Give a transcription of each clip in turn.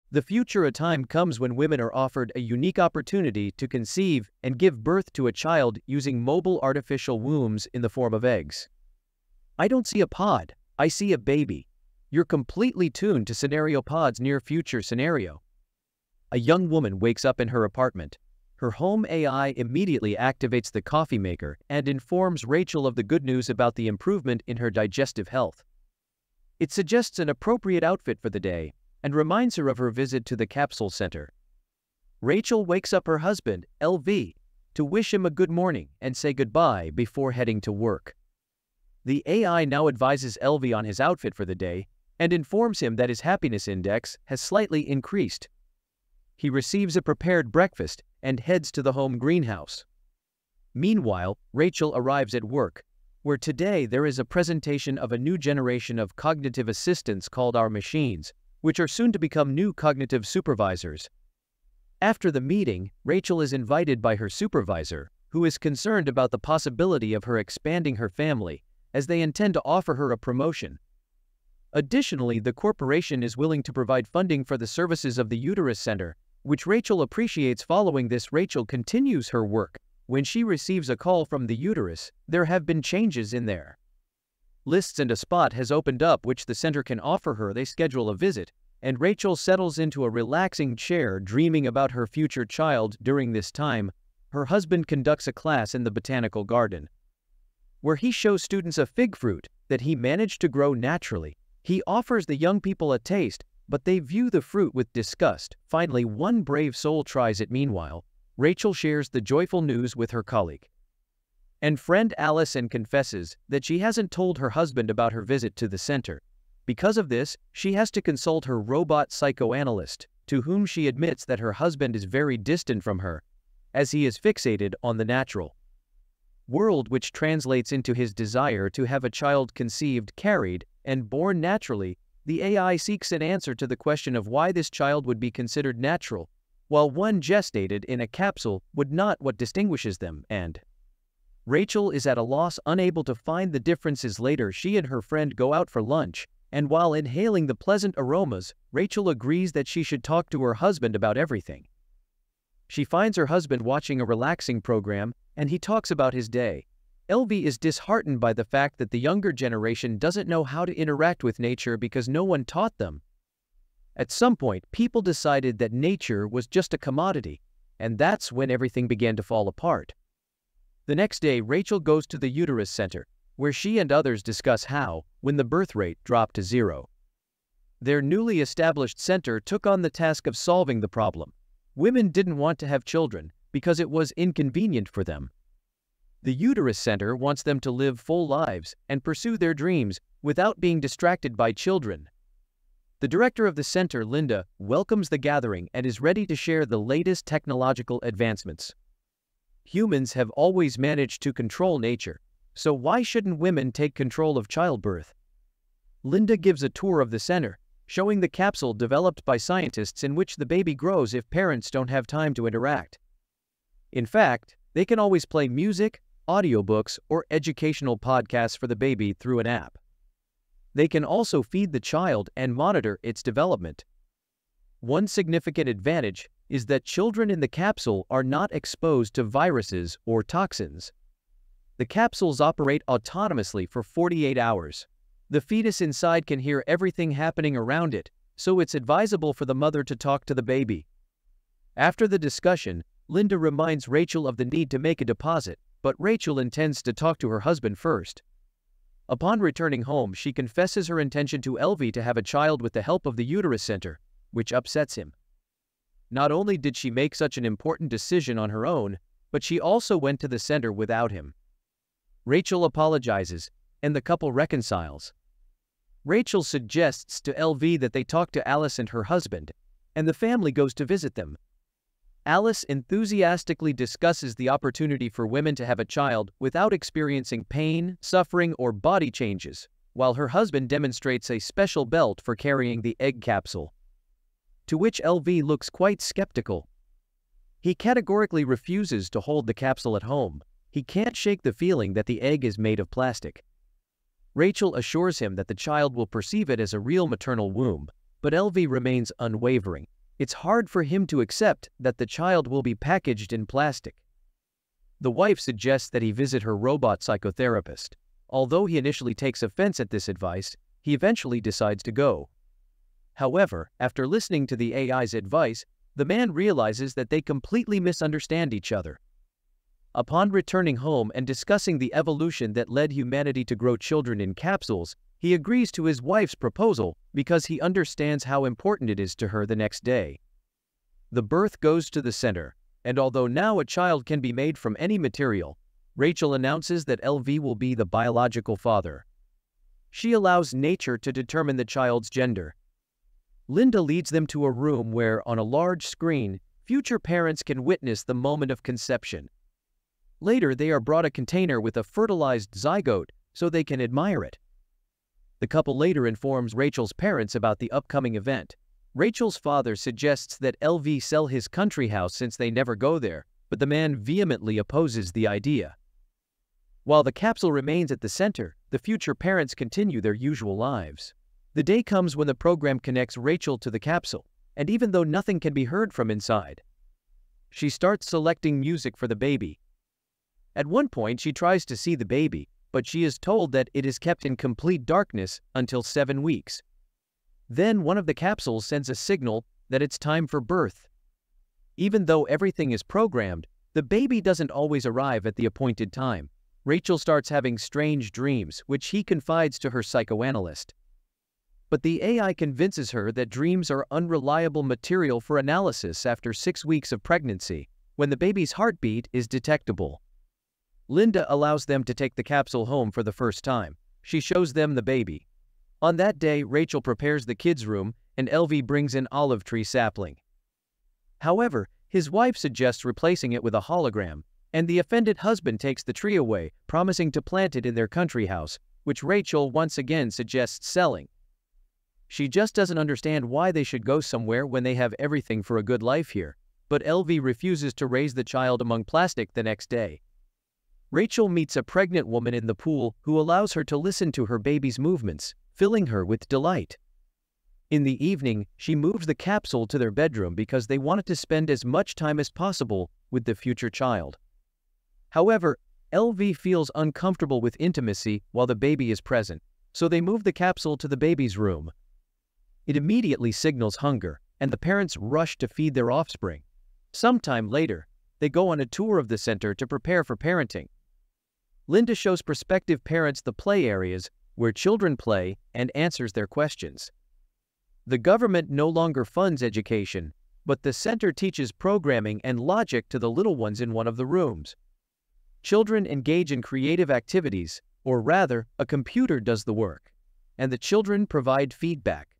The future a time comes when women are offered a unique opportunity to conceive and give birth to a child using mobile artificial wombs in the form of eggs. I don't see a pod, I see a baby. You're completely tuned to Scenario Pod's near future scenario. A young woman wakes up in her apartment. Her home AI immediately activates the coffee maker and informs Rachel of the good news about the improvement in her digestive health. It suggests an appropriate outfit for the day and reminds her of her visit to the capsule center. Rachel wakes up her husband, Alvy, to wish him a good morning and say goodbye before heading to work. The AI now advises Alvy on his outfit for the day and informs him that his happiness index has slightly increased. He receives a prepared breakfast and heads to the home greenhouse. Meanwhile, Rachel arrives at work, where today there is a presentation of a new generation of cognitive assistants called our machines, which are soon to become new cognitive supervisors. After the meeting, Rachel is invited by her supervisor, who is concerned about the possibility of her expanding her family, as they intend to offer her a promotion. Additionally, the corporation is willing to provide funding for the services of the Uterus Center, which Rachel appreciates. Following this, Rachel continues her work. When she receives a call from the uterus, there have been changes in there. Lists and a spot has opened up which the center can offer her. They schedule a visit, and Rachel settles into a relaxing chair dreaming about her future child. During this time, her husband conducts a class in the botanical garden, where he shows students a fig fruit that he managed to grow naturally. He offers the young people a taste, but they view the fruit with disgust. Finally, one brave soul tries it. Meanwhile, Rachel shares the joyful news with her colleague and friend Alice and confesses that she hasn't told her husband about her visit to the center. Because of this, she has to consult her robot psychoanalyst, to whom she admits that her husband is very distant from her, as he is fixated on the natural world, which translates into his desire to have a child conceived, carried, and born naturally. The AI seeks an answer to the question of why this child would be considered natural, while one gestated in a capsule would not. What distinguishes them, and Rachel is at a loss, unable to find the differences. Later, she and her friend go out for lunch, and while inhaling the pleasant aromas, Rachel agrees that she should talk to her husband about everything. She finds her husband watching a relaxing program, and he talks about his day. Alvy is disheartened by the fact that the younger generation doesn't know how to interact with nature because no one taught them. At some point, people decided that nature was just a commodity, and that's when everything began to fall apart. The next day, Rachel goes to the Uterus Center, where she and others discuss how, when the birth rate dropped to 0, their newly established center took on the task of solving the problem. Women didn't want to have children because it was inconvenient for them. The Uterus Center wants them to live full lives and pursue their dreams without being distracted by children. The director of the center, Linda, welcomes the gathering and is ready to share the latest technological advancements. Humans have always managed to control nature, so why shouldn't women take control of childbirth? Linda gives a tour of the center, showing the capsule developed by scientists in which the baby grows if parents don't have time to interact. In fact, they can always play music, audiobooks, or educational podcasts for the baby through an app. They can also feed the child and monitor its development. One significant advantage is that children in the capsule are not exposed to viruses or toxins. The capsules operate autonomously for 48 hours. The fetus inside can hear everything happening around it, so it's advisable for the mother to talk to the baby. After the discussion, Linda reminds Rachel of the need to make a deposit, but Rachel intends to talk to her husband first. Upon returning home, she confesses her intention to Alvy to have a child with the help of the Uterus Center, which upsets him. Not only did she make such an important decision on her own, but she also went to the center without him. Rachel apologizes, and the couple reconciles. Rachel suggests to Alvy that they talk to Alice and her husband, and the family goes to visit them. Alice enthusiastically discusses the opportunity for women to have a child without experiencing pain, suffering, or body changes, while her husband demonstrates a special belt for carrying the egg capsule, to which Alvy looks quite skeptical. He categorically refuses to hold the capsule at home. He can't shake the feeling that the egg is made of plastic. Rachel assures him that the child will perceive it as a real maternal womb, but Alvy remains unwavering. It's hard for him to accept that the child will be packaged in plastic. The wife suggests that he visit her robot psychotherapist. Although he initially takes offense at this advice, he eventually decides to go. However, after listening to the AI's advice, the man realizes that they completely misunderstand each other. Upon returning home and discussing the evolution that led humanity to grow children in capsules, he agrees to his wife's proposal because he understands how important it is to her the next day. The birth goes to the center, and although now a child can be made from any material, Rachel announces that Alvy will be the biological father. She allows nature to determine the child's gender. Linda leads them to a room where, on a large screen, future parents can witness the moment of conception. Later, they are brought a container with a fertilized zygote so they can admire it. The couple later informs Rachel's parents about the upcoming event. Rachel's father suggests that Alvy sell his country house since they never go there, but the man vehemently opposes the idea. While the capsule remains at the center, the future parents continue their usual lives. The day comes when the program connects Rachel to the capsule, and even though nothing can be heard from inside, she starts selecting music for the baby. At one point, she tries to see the baby, but she is told that it is kept in complete darkness until 7 weeks. Then one of the capsules sends a signal that it's time for birth. Even though everything is programmed, the baby doesn't always arrive at the appointed time. Rachel starts having strange dreams, which he confides to her psychoanalyst. But the AI convinces her that dreams are unreliable material for analysis after 6 weeks of pregnancy, when the baby's heartbeat is detectable. Linda allows them to take the capsule home for the first time. She shows them the baby. On that day, Rachel prepares the kids' room, and Alvy brings an olive tree sapling. However, his wife suggests replacing it with a hologram, and the offended husband takes the tree away, promising to plant it in their country house, which Rachel once again suggests selling. She just doesn't understand why they should go somewhere when they have everything for a good life here, but Alvy refuses to raise the child among plastic the next day. Rachel meets a pregnant woman in the pool who allows her to listen to her baby's movements, filling her with delight. In the evening, she moves the capsule to their bedroom because they wanted to spend as much time as possible with the future child. However, Alvy feels uncomfortable with intimacy while the baby is present, so they move the capsule to the baby's room. It immediately signals hunger, and the parents rush to feed their offspring. Sometime later, they go on a tour of the center to prepare for parenting. Linda shows prospective parents the play areas where children play and answers their questions. The government no longer funds education, but the center teaches programming and logic to the little ones in one of the rooms. Children engage in creative activities, or rather, a computer does the work, and the children provide feedback.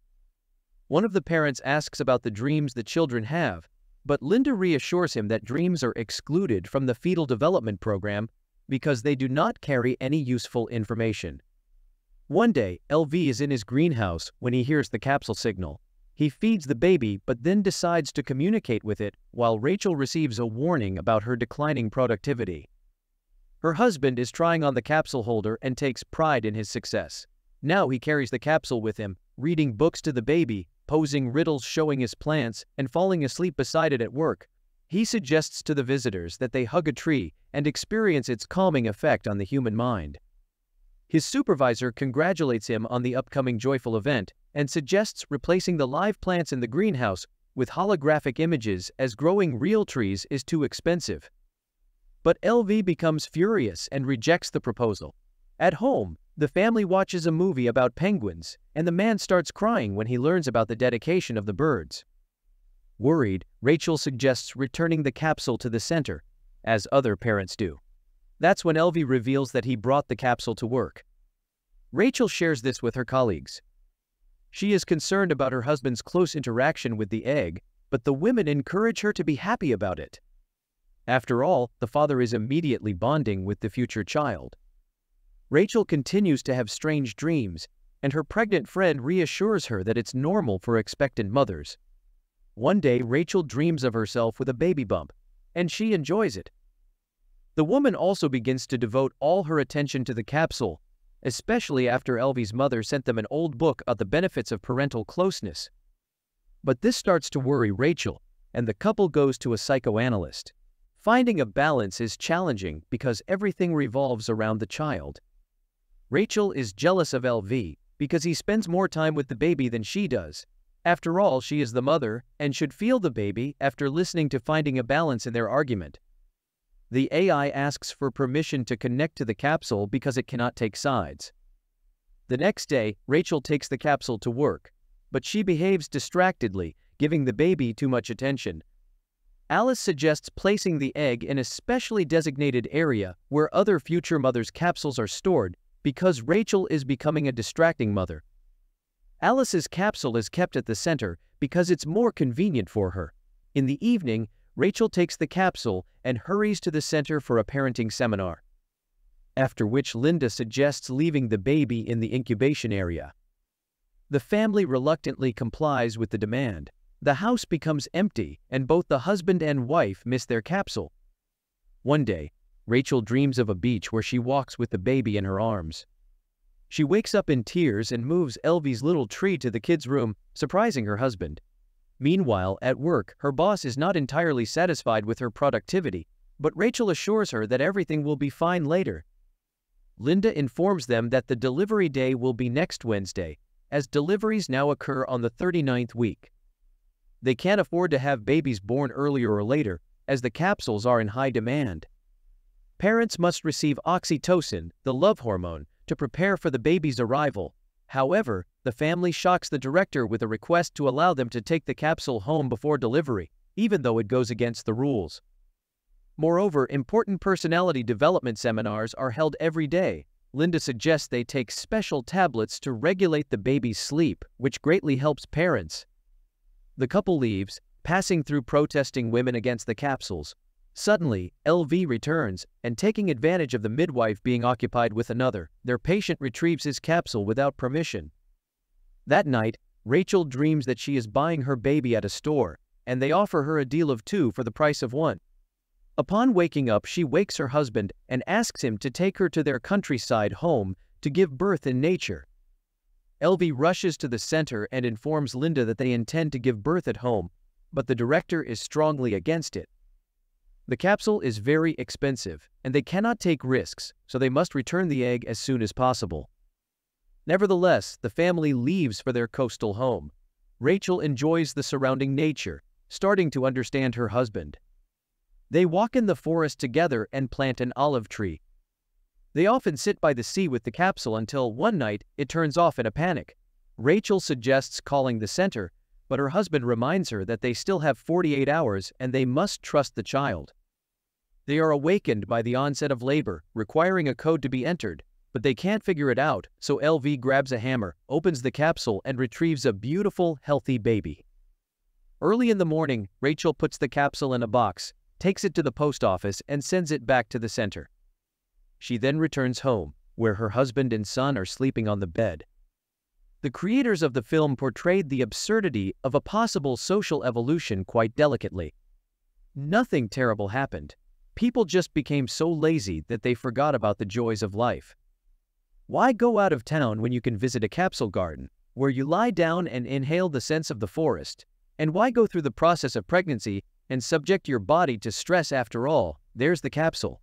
One of the parents asks about the dreams the children have, but Linda reassures him that dreams are excluded from the fetal development program because they do not carry any useful information. One day, Alvy is in his greenhouse when he hears the capsule signal. He feeds the baby but then decides to communicate with it while Rachel receives a warning about her declining productivity. Her husband is trying on the capsule holder and takes pride in his success. Now he carries the capsule with him, reading books to the baby, posing riddles showing his plants, and falling asleep beside it at work. He suggests to the visitors that they hug a tree and experience its calming effect on the human mind. His supervisor congratulates him on the upcoming joyful event and suggests replacing the live plants in the greenhouse with holographic images as growing real trees is too expensive. But Alvy becomes furious and rejects the proposal. At home, the family watches a movie about penguins, and the man starts crying when he learns about the dedication of the birds. Worried, Rachel suggests returning the capsule to the center, as other parents do. That's when Alvy reveals that he brought the capsule to work. Rachel shares this with her colleagues. She is concerned about her husband's close interaction with the egg, but the women encourage her to be happy about it. After all, the father is immediately bonding with the future child. Rachel continues to have strange dreams, and her pregnant friend reassures her that it's normal for expectant mothers. One day, Rachel dreams of herself with a baby bump, and she enjoys it. The woman also begins to devote all her attention to the capsule, especially after Alvy's mother sent them an old book about the benefits of parental closeness. But this starts to worry Rachel, and the couple goes to a psychoanalyst. Finding a balance is challenging because everything revolves around the child. Rachel is jealous of Alvy because he spends more time with the baby than she does. After all, she is the mother and should feel the baby after listening to finding a balance in their argument. The AI asks for permission to connect to the capsule because it cannot take sides. The next day, Rachel takes the capsule to work, but she behaves distractedly, giving the baby too much attention. Alice suggests placing the egg in a specially designated area where other future mothers' capsules are stored because Rachel is becoming a distracting mother. Alice's capsule is kept at the center because it's more convenient for her. In the evening, Rachel takes the capsule and hurries to the center for a parenting seminar, after which Linda suggests leaving the baby in the incubation area. The family reluctantly complies with the demand. The house becomes empty, and both the husband and wife miss their capsule. One day, Rachel dreams of a beach where she walks with the baby in her arms. She wakes up in tears and moves Alvy's little tree to the kids' room, surprising her husband. Meanwhile, at work, her boss is not entirely satisfied with her productivity, but Rachel assures her that everything will be fine later. Linda informs them that the delivery day will be next Wednesday, as deliveries now occur on the 39th week. They can't afford to have babies born earlier or later, as the capsules are in high demand. Parents must receive oxytocin, the love hormone, to prepare for the baby's arrival. However, the family shocks the director with a request to allow them to take the capsule home before delivery, even though it goes against the rules. Moreover, important personality development seminars are held every day. Linda suggests they take special tablets to regulate the baby's sleep, which greatly helps parents. The couple leaves, passing through protesting women against the capsules. Suddenly, Alvy returns, and taking advantage of the midwife being occupied with another, their patient retrieves his capsule without permission. That night, Rachel dreams that she is buying her baby at a store, and they offer her a deal of 2 for the price of 1. Upon waking up, she wakes her husband and asks him to take her to their countryside home to give birth in nature. Alvy rushes to the center and informs Linda that they intend to give birth at home, but the director is strongly against it. The capsule is very expensive, and they cannot take risks, so they must return the egg as soon as possible. Nevertheless, the family leaves for their coastal home. Rachel enjoys the surrounding nature, starting to understand her husband. They walk in the forest together and plant an olive tree. They often sit by the sea with the capsule until one night it turns off in a panic. Rachel suggests calling the center, but her husband reminds her that they still have 48 hours and they must trust the child. They are awakened by the onset of labor, requiring a code to be entered, but they can't figure it out, so Alvy grabs a hammer, opens the capsule, and retrieves a beautiful, healthy baby. Early in the morning, Rachel puts the capsule in a box, takes it to the post office, and sends it back to the center. She then returns home, where her husband and son are sleeping on the bed. The creators of the film portrayed the absurdity of a possible social evolution quite delicately. Nothing terrible happened. People just became so lazy that they forgot about the joys of life. Why go out of town when you can visit a capsule garden, where you lie down and inhale the scents of the forest? And why go through the process of pregnancy and subject your body to stress after all? There's the capsule.